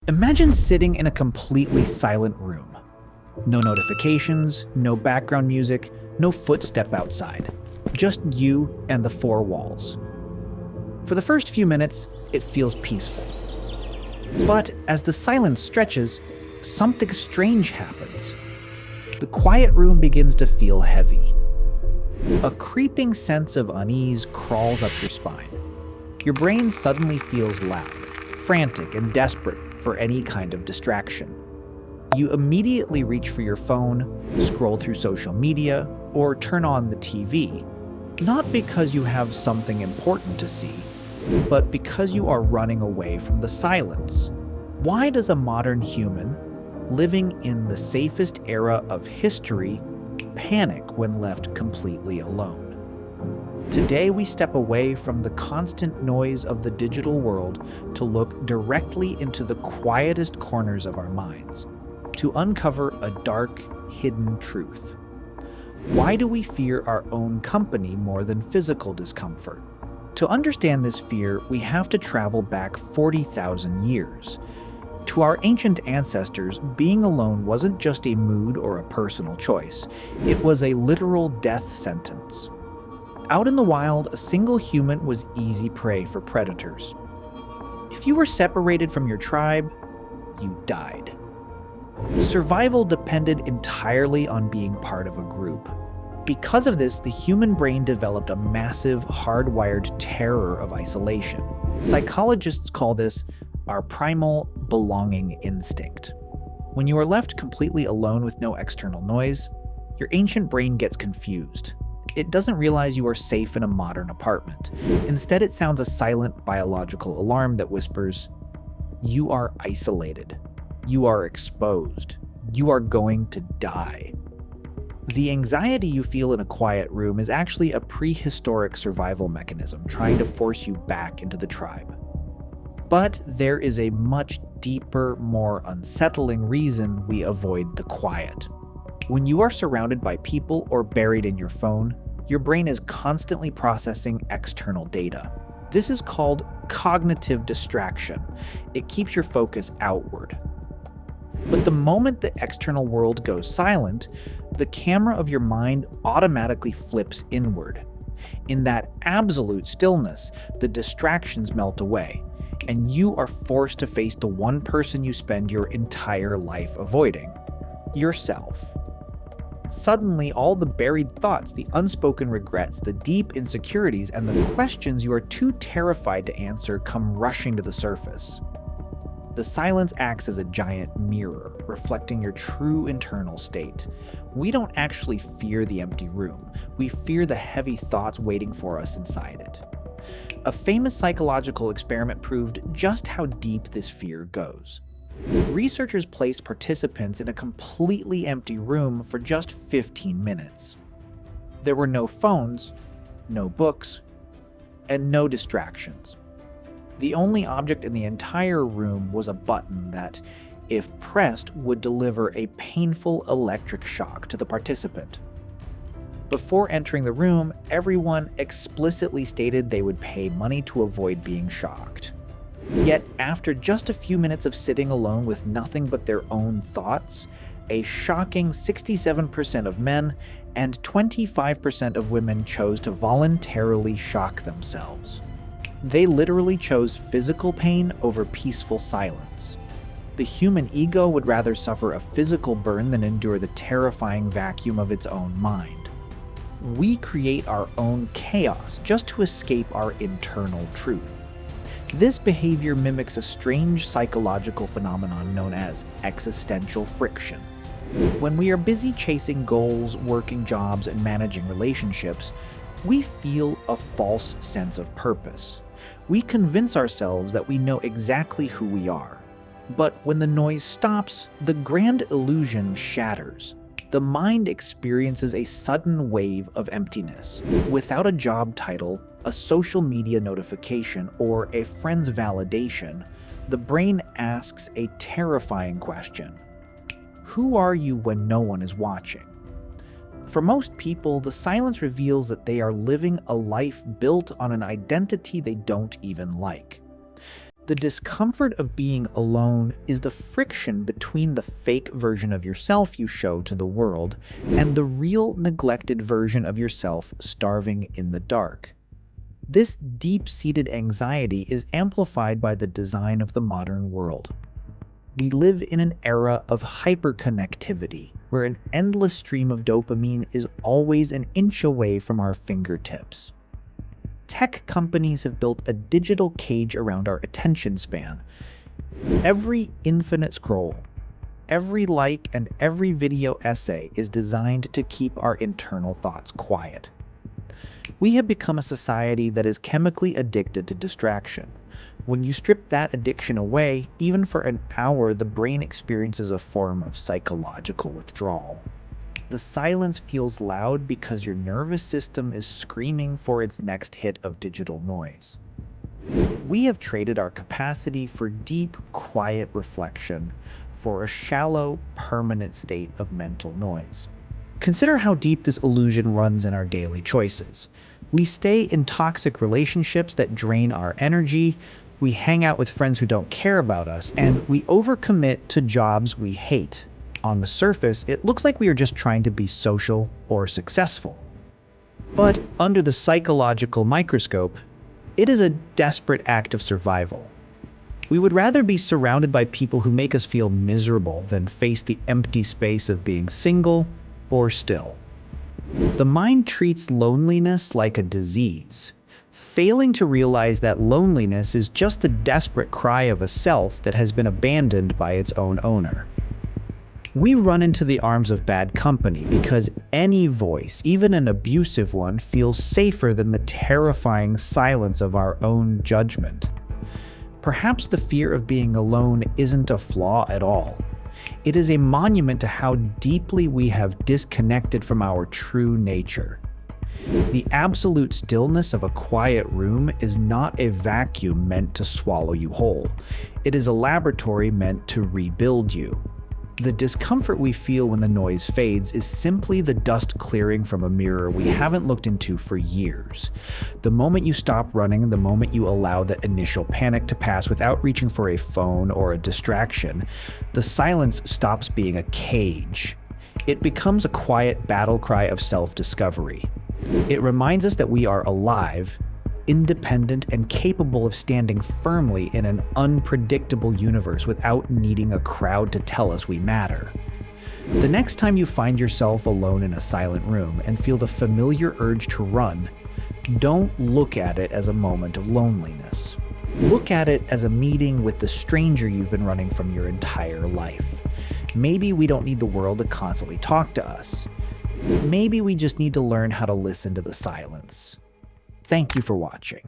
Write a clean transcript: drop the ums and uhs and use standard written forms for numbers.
Imagine sitting in a completely silent room. No notifications, no background music, no footstep outside. Just you and the four walls. For the first few minutes, it feels peaceful. But as the silence stretches, something strange happens. The quiet room begins to feel heavy. A creeping sense of unease crawls up your spine. Your brain suddenly feels loud, frantic, and desperate for any kind of distraction. You immediately reach for your phone, scroll through social media, or turn on the TV, not because you have something important to see, but because you are running away from the silence. Why does a modern human, living in the safest era of history, panic when left completely alone? Today we step away from the constant noise of the digital world to look directly into the quietest corners of our minds, to uncover a dark, hidden truth. Why do we fear our own company more than physical discomfort? To understand this fear, we have to travel back 40,000 years. To our ancient ancestors, being alone wasn't just a mood or a personal choice. It was a literal death sentence. Out in the wild, a single human was easy prey for predators. If you were separated from your tribe, you died. Survival depended entirely on being part of a group. Because of this, the human brain developed a massive, hardwired terror of isolation. Psychologists call this our primal belonging instinct. When you are left completely alone with no external noise, your ancient brain gets confused. It doesn't realize you are safe in a modern apartment. Instead, it sounds a silent biological alarm that whispers, "You are isolated. You are exposed. You are going to die." The anxiety you feel in a quiet room is actually a prehistoric survival mechanism trying to force you back into the tribe. But there is a much deeper, more unsettling reason we avoid the quiet. When you are surrounded by people or buried in your phone, your brain is constantly processing external data. This is called cognitive distraction. It keeps your focus outward. But the moment the external world goes silent, the camera of your mind automatically flips inward. In that absolute stillness, the distractions melt away, and you are forced to face the one person you spend your entire life avoiding: yourself. Suddenly, all the buried thoughts, the unspoken regrets, the deep insecurities, and the questions you are too terrified to answer come rushing to the surface. The silence acts as a giant mirror, reflecting your true internal state. We don't actually fear the empty room. We fear the heavy thoughts waiting for us inside it. A famous psychological experiment proved just how deep this fear goes. Researchers placed participants in a completely empty room for just 15 minutes. There were no phones, no books, and no distractions. The only object in the entire room was a button that, if pressed, would deliver a painful electric shock to the participant. Before entering the room, everyone explicitly stated they would pay money to avoid being shocked. Yet, after just a few minutes of sitting alone with nothing but their own thoughts, a shocking 67% of men and 25% of women chose to voluntarily shock themselves. They literally chose physical pain over peaceful silence. The human ego would rather suffer a physical burn than endure the terrifying vacuum of its own mind. We create our own chaos just to escape our internal truth. This behavior mimics a strange psychological phenomenon known as existential friction. When we are busy chasing goals, working jobs, and managing relationships, we feel a false sense of purpose. We convince ourselves that we know exactly who we are. But when the noise stops, the grand illusion shatters. The mind experiences a sudden wave of emptiness. Without a job title, a social media notification, or a friend's validation, the brain asks a terrifying question. Who are you when no one is watching? For most people, the silence reveals that they are living a life built on an identity they don't even like. The discomfort of being alone is the friction between the fake version of yourself you show to the world and the real neglected version of yourself starving in the dark. This deep-seated anxiety is amplified by the design of the modern world. We live in an era of hyperconnectivity, where an endless stream of dopamine is always an inch away from our fingertips. Tech companies have built a digital cage around our attention span. Every infinite scroll, every like, and every video essay is designed to keep our internal thoughts quiet. We have become a society that is chemically addicted to distraction. When you strip that addiction away, even for an hour, the brain experiences a form of psychological withdrawal. The silence feels loud because your nervous system is screaming for its next hit of digital noise. We have traded our capacity for deep, quiet reflection for a shallow, permanent state of mental noise. Consider how deep this illusion runs in our daily choices. We stay in toxic relationships that drain our energy, we hang out with friends who don't care about us, and we overcommit to jobs we hate. On the surface, it looks like we are just trying to be social or successful. But under the psychological microscope, it is a desperate act of survival. We would rather be surrounded by people who make us feel miserable than face the empty space of being single or still. The mind treats loneliness like a disease, failing to realize that loneliness is just the desperate cry of a self that has been abandoned by its own owner. We run into the arms of bad company because any voice, even an abusive one, feels safer than the terrifying silence of our own judgment. Perhaps the fear of being alone isn't a flaw at all. It is a monument to how deeply we have disconnected from our true nature. The absolute stillness of a quiet room is not a vacuum meant to swallow you whole. It is a laboratory meant to rebuild you. The discomfort we feel when the noise fades is simply the dust clearing from a mirror we haven't looked into for years. The moment you stop running, the moment you allow that initial panic to pass without reaching for a phone or a distraction, the silence stops being a cage. It becomes a quiet battle cry of self-discovery. It reminds us that we are alive, independent, and capable of standing firmly in an unpredictable universe without needing a crowd to tell us we matter. The next time you find yourself alone in a silent room and feel the familiar urge to run, don't look at it as a moment of loneliness. Look at it as a meeting with the stranger you've been running from your entire life. Maybe we don't need the world to constantly talk to us. Maybe we just need to learn how to listen to the silence. Thank you for watching.